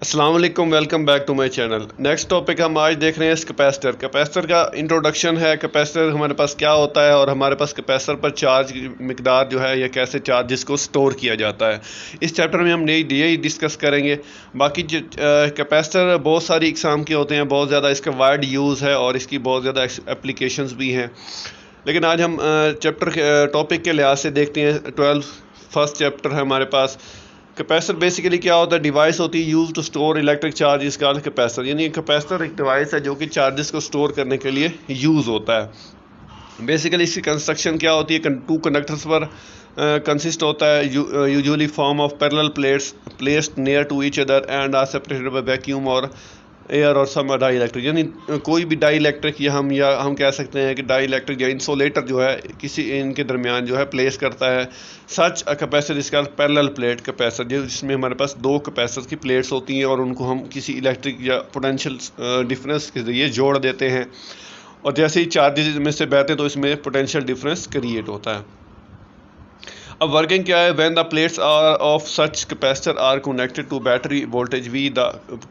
अस्सलाम वालेकुम, welcome back to my channel. Next topic हम आज देख रहे हैं कैपेसिटर। कैपेसिटर का इंट्रोडक्शन है। कैपेसिटर हमारे पास क्या होता है और हमारे पास कैपेसिटर पर चार्ज की मिकदार जो है या कैसे चार्जेस को स्टोर किया जाता है, इस चैप्टर में हम यही डिस्कस करेंगे। बाकी जो कैपेसिटर बहुत सारी इकसाम के होते हैं, बहुत ज़्यादा इसका वाइड यूज़ है और इसकी बहुत ज़्यादा एप्लीकेशंस भी हैं। लेकिन आज हम चैप्टर के टॉपिक के लिहाज से देखते हैं। 12 फर्स्ट चैप्टर है हमारे पास। कैपेसिटर बेसिकली क्या होता है? डिवाइस होती है use to store electric charge is called capacitor. यानी कैपेसिटर एक डिवाइस है जो कि चार्जेस को स्टोर करने के लिए यूज़ होता है। बेसिकली इसकी कंस्ट्रक्शन क्या होती है? टू कंडक्टर्स पर कंसिस्ट होता है, usually form of parallel plates placed near to each other and are separated by vacuum or air or some die electric. यानी कोई भी डाई इलेक्ट्रिक या हम कह सकते हैं कि डाई इलेक्ट्रिक या इंसुलेटर जो है किसी इनके दरमियान जो है प्लेस करता है। सच अ कैपेसिटर इसका पैरेलल प्लेट कैपेसिटर, जिसमें हमारे पास दो कैपेसिटर की प्लेट्स होती हैं और उनको हम किसी इलेक्ट्रिक या पोटेंशियल डिफरेंस के जरिए जोड़ देते हैं और जैसे ही चार्जेस में से बहते हैं तो इसमें पोटेंशियल डिफरेंस क्रिएट होता है। अब वर्किंग क्या है? When the plates are of such capacitor are connected to battery voltage V, the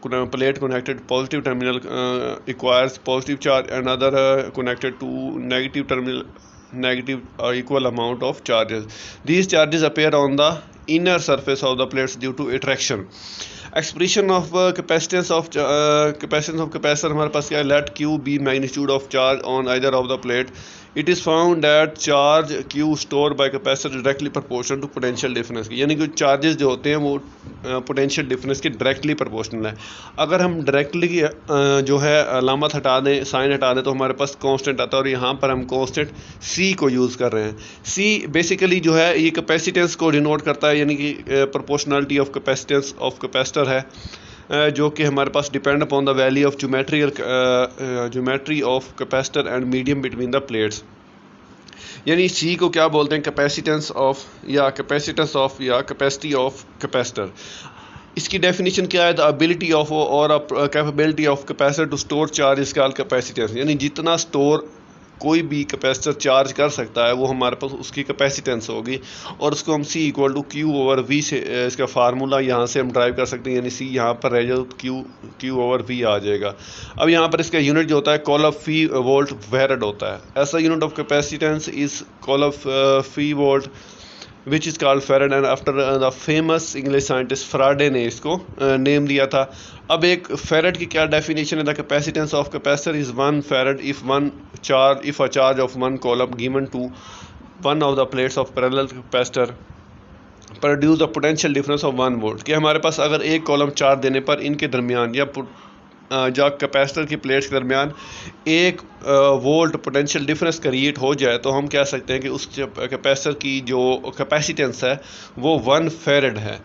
plate connected positive terminal requires positive charge and other connected to negative terminal negative or equal amount of charges. These charges appear on the inner surface of the plates due to attraction. Expression of capacitance of capacitor हमारे पास क्या है? Let Q be magnitude of charge on either of the plate. It is found that charge Q stored by capacitor directly proportional to potential difference. यानी कि charges जो होते हैं वो पोटेंशियल डिफरेंस के डायरेक्टली प्रोपोर्शनल है। अगर हम डायरेक्टली जो है अलामत हटा दें, साइन हटा दें, तो हमारे पास कांस्टेंट आता है और यहाँ पर हम कांस्टेंट C को यूज़ कर रहे हैं। C बेसिकली जो है ये कैपेसिटेंस को डिनोट करता है, यानी कि proportionality of capacitance of capacitor है, जो कि हमारे पास depend upon the value of geometry of capacitor and medium between the plates. यानी सी को क्या बोलते हैं? कैपेसिटेंस ऑफ या कैपेसिटेंस ऑफ या कैपेसिटी ऑफ कैपेसिटर। इसकी डेफिनेशन क्या है? द एबिलिटी ऑफ और capability of capacitor to store charge is called capacitance. यानी जितना स्टोर कोई भी कैपेसिटर चार्ज कर सकता है वो हमारे पास उसकी कैपेसिटेंस होगी और उसको हम C इक्वल टू Q/V से इसका फार्मूला यहाँ से हम ड्राइव कर सकते हैं। यानी C यहाँ पर रह जाए तो Q/V आ जाएगा। अब यहाँ पर इसका यूनिट जो होता है कॉलम फी वोल्ट फेरेड होता है। ऐसा unit of capacitance is column fee volt which is called फेरेड and after the famous English scientist फ्राडे ने इसको नेम दिया था। अब एक फेरेड की क्या डेफिनेशन है? The capacitance of capacitor is 1 farad if a charge of 1 coulomb given to one of the plates of parallel capacitor produce the potential difference of 1 volt. कि हमारे पास अगर एक कॉलम चार्ज देने पर इनके दरमियान या जब कैपेसिटर की प्लेट्स के दरमियान 1 वोल्ट पोटेंशियल डिफरेंस क्रिएट हो जाए तो हम कह सकते हैं कि उस कैपेसिटर की जो कैपेसिटेंस है वो 1 फेरेड है।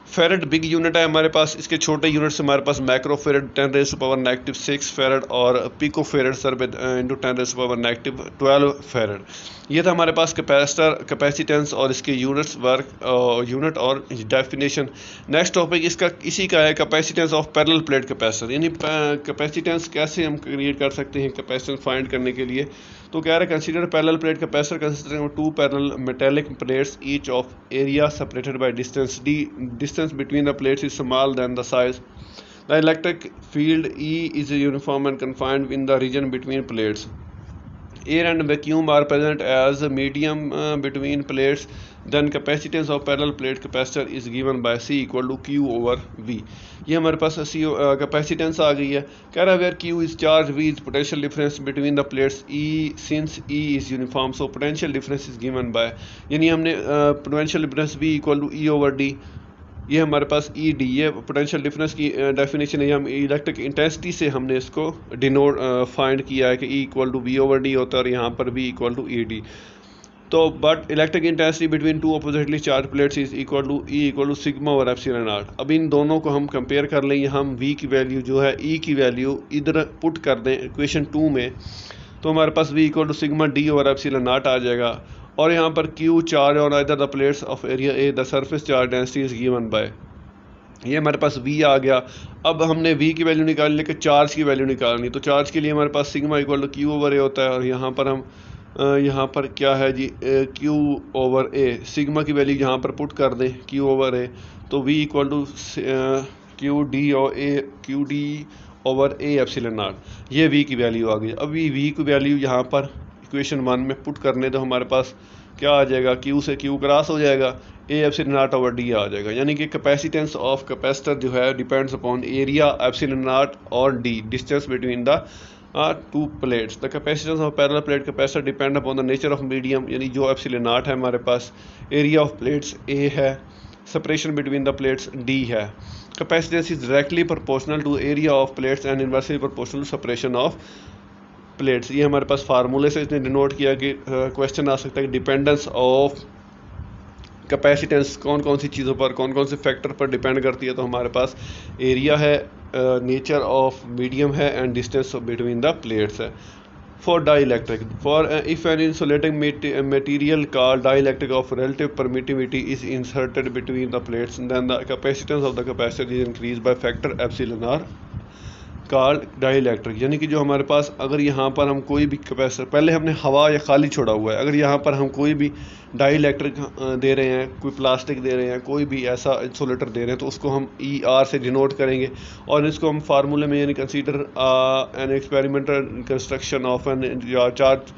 फेरेड बिग यूनिट है हमारे पास। इसके छोटे यूनिट्स हमारे पास माइक्रो फेरेड 10⁻⁻⁶ फेरेड और पिको फेरेड सर इंटू 10⁻⁻12 फेरेड। ये था हमारे पास कैपेसिटर कैपेसिटेंस और इसके यूनिट और डेफिनेशन। नेक्स्ट टॉपिक इसका इसी का है capacitance of parallel plate capacitor. यानी कैपेसिटेंस कैसे हम क्रिएट कर सकते हैं कैपेसिटेंस फाइंड करने के लिए। तो कह रहे हैं consider parallel plate capacitor consisting of 2 parallel metallic plates each of area separated by distance. Distance between the plates is smaller than the size. The electric field E is uniform and confined in the region between plates. Air and vacuum are present as a medium between plates. Then capacitance of parallel plate capacitor is given by C equal to Q/V. ये हमारे पास capacitance आ गई है। कह रहा है where Q is charge, V is potential difference between the plates. Since E is uniform, so potential difference is given by, यानी हमने potential difference V equal to E/D, ये हमारे पास ED, ये पोटेंशियल डिफरेंस की डेफिनेशन है। हम electric intensity से हमने इसको डिनोट फाइंड किया है कि E इक्वल टू V/D होता है और यहाँ पर V इक्वल टू ED। तो but electric intensity between two oppositely charge plates is equal to E equal to σ/ε0। अब इन दोनों को हम कंपेयर कर लें। हम V की वैल्यू जो है E की वैल्यू इधर पुट कर दें इक्वेशन 2 में, तो हमारे पास V इक्वल टू σD/ε0 आ जाएगा। और यहाँ पर Q चार्ज और either the plates of area A the surface charge density is given by, ये हमारे पास V आ गया। अब हमने V की वैल्यू निकाल लेकिन चार्ज की वैल्यू निकालनी, तो चार्ज के लिए हमारे पास सिग्मा इक्वल टू Q/A होता है और यहाँ पर हम यहाँ पर क्या है जी Q/A, सिग्मा की वैल्यू यहाँ पर पुट कर दें Q/A, तो V equal to Q D over A epsilon nought, ये वी की वैल्यू आ गई। अभी वी की वैल्यू यहाँ पर इक्वेशन 1 में पुट करने तो हमारे पास क्या आ जाएगा, क्यू से क्यू क्रॉस हो जाएगा, A epsilon naught over D आ जाएगा। यानी कि कैपेसिटेंस ऑफ कैपेसिटर जो है depends upon area epsilon naught और D, distance between the two plates. The capacitance of parallel plate capacitor depend upon the nature of medium, यानी जो epsilon naught है हमारे पास, एरिया ऑफ प्लेट्स ए है, separation between the plates D है। Capacitance is directly proportional to area of plates and inversely proportional to separation of plates. ये हमारे पास फार्मूले से इसने डिनोट किया कि क्वेश्चन आ सकता है कि डिपेंडेंस ऑफ कैपेसिटेंस कौन कौन सी चीज़ों पर, कौन कौन से फैक्टर पर डिपेंड करती है। तो हमारे पास एरिया है, नेचर ऑफ मीडियम है and distance between the plates है। For dielectric, for if an insulating material called dielectric of relative permittivity is inserted between the plates then the capacitance of the capacitor is increase by factor epsilon R called dielectric. यानी कि जो हमारे पास अगर यहाँ पर हम कोई भी कैपेसिटर, पहले हमने हवा या खाली छोड़ा हुआ है, अगर यहाँ पर हम कोई भी डाइलेक्ट्रिक दे रहे हैं, कोई प्लास्टिक दे रहे हैं, कोई भी ऐसा इंसुलेटर दे रहे हैं, तो उसको हम ई आर से डिनोट करेंगे और इसको हम फार्मूले में यानी consider an experimental construction of an charge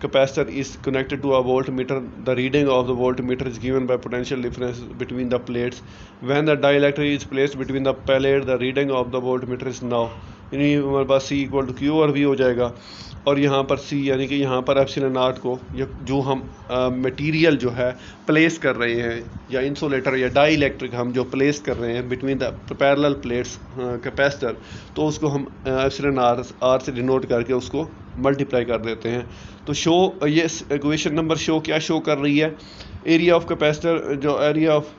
capacitor is connected to a voltmeter. The reading of the voltmeter is given by potential difference between the plates. When the dielectric is placed between the plate, the reading of the voltmeter is now, यानी हमारे पास C equal to Q और we हो जाएगा। और यहाँ पर C यानी कि यहाँ पर एप्सिलॉन नॉट को जो हम मटेरियल जो है प्लेस कर रहे हैं, या इंसुलेटर या डाइलेक्ट्रिक हम जो प्लेस कर रहे हैं between the parallel plates capacitor, तो उसको हम एप्सिलॉन आर से डिनोट करके उसको मल्टीप्लाई कर देते हैं। तो शो, ये इक्वेशन नंबर शो क्या शो कर रही है, एरिया ऑफ कैपेसिटर, जो एरिया ऑफ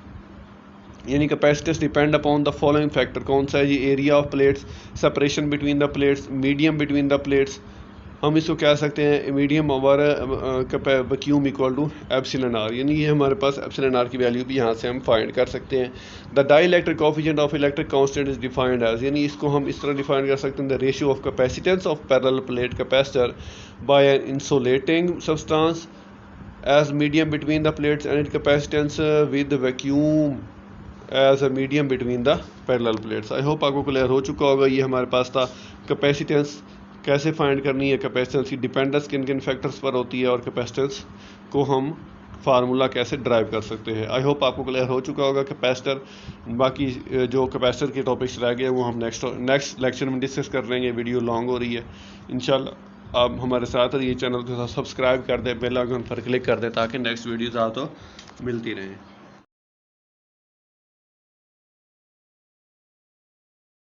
यानी capacitance depend upon the following factor, कौन सा है ये, area of plates, separation between the plates, medium between the plates. हम इसको कह सकते हैं medium over vacuum equal to epsilon r, यानी ये हमारे पास एप्सिलॉन आर की वैल्यू भी यहाँ से हम फाइंड कर सकते हैं। The dielectric coefficient of electric constant is defined as, यानी इसको हम इस तरह डिफाइन कर सकते हैं, the ratio of capacitance of parallel plate capacitor by an insulating substance as medium between the plates and it capacitance with vacuum as a medium between the parallel plates. I hope आपको clear हो चुका होगा। ये हमारे पास था capacitance कैसे find करनी है, कैपेसिटेंस की डिपेंडेंस किन किन फैक्टर्स पर होती है और कैपेसिटेंस को हम फार्मूला कैसे ड्राइव कर सकते हैं। आई होप आपको क्लियर हो चुका होगा कैपेसिटर। बाकी जो कैपेसिटर के टॉपिक्स रह गए वो हम नेक्स्ट लेक्चर में डिस्कस कर लेंगे। वीडियो लॉन्ग हो रही है, इंशाल्लाह आप हमारे साथ रहिए, चैनल को सब्सक्राइब कर दें, बेल आइकन पर क्लिक कर दें ताकि नेक्स्ट वीडियोज़ आपको मिलती रहें।